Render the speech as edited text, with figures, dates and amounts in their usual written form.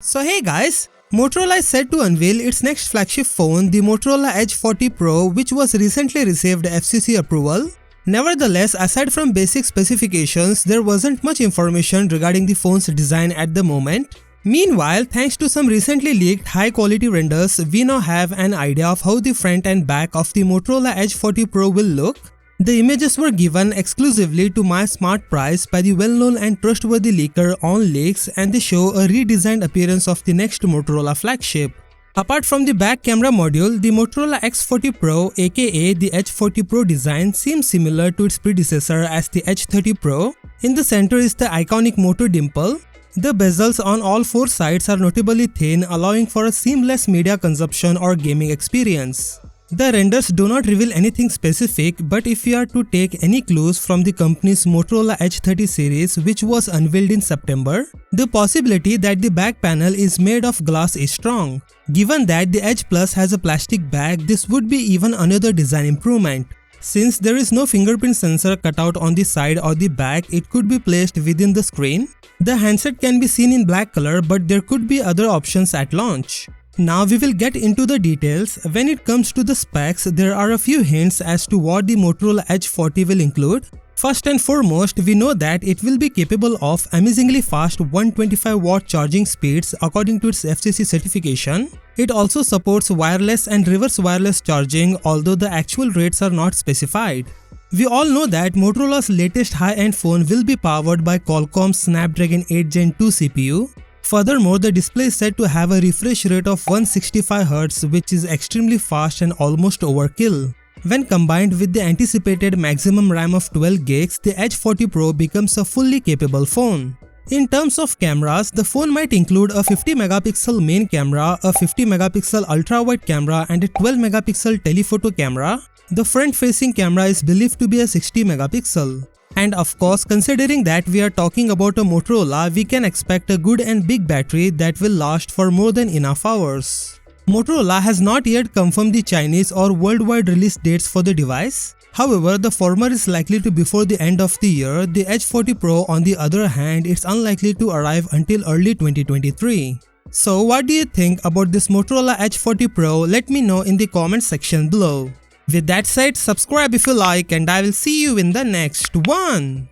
So hey guys, Motorola is set to unveil its next flagship phone, the Motorola Edge 40 Pro, which was recently received FCC approval. Nevertheless, aside from basic specifications, there wasn't much information regarding the phone's design at the moment. Meanwhile, thanks to some recently leaked high-quality renders, we now have an idea of how the front and back of the Motorola Edge 40 Pro will look. The images were given exclusively to My Smart Price by the well-known and trustworthy leaker OnLeaks, and they show a redesigned appearance of the next Motorola flagship. Apart from the back camera module, the Motorola X40 Pro aka the Edge 40 Pro design seems similar to its predecessor as the Edge 30 Pro. In the center is the iconic Moto dimple. The bezels on all four sides are notably thin, allowing for a seamless media consumption or gaming experience. The renders do not reveal anything specific, but if we are to take any clues from the company's Motorola Edge 30 series, which was unveiled in September, the possibility that the back panel is made of glass is strong. Given that the Edge Plus has a plastic back, this would be even another design improvement. Since there is no fingerprint sensor cut out on the side or the back, it could be placed within the screen. The handset can be seen in black color, but there could be other options at launch. Now we will get into the details. When it comes to the specs, there are a few hints as to what the Motorola Edge 40 will include. First and foremost, we know that it will be capable of amazingly fast 125-watt charging speeds according to its FCC certification. It also supports wireless and reverse wireless charging, although the actual rates are not specified. We all know that Motorola's latest high-end phone will be powered by Qualcomm's Snapdragon 8 Gen 2 CPU. Furthermore, the display is said to have a refresh rate of 165Hz, which is extremely fast and almost overkill. When combined with the anticipated maximum RAM of 12GB, the Edge 40 Pro becomes a fully capable phone. In terms of cameras, the phone might include a 50MP main camera, a 50MP ultra-wide camera, and a 12MP telephoto camera. The front-facing camera is believed to be a 60MP. And of course, considering that we are talking about a Motorola, we can expect a good and big battery that will last for more than enough hours. Motorola has not yet confirmed the Chinese or worldwide release dates for the device. However, the former is likely to be before the end of the year. The Edge 40 Pro, on the other hand, is unlikely to arrive until early 2023. So what do you think about this Motorola Edge 40 Pro? Let me know in the comment section below. With that said, subscribe if you like, and I will see you in the next one.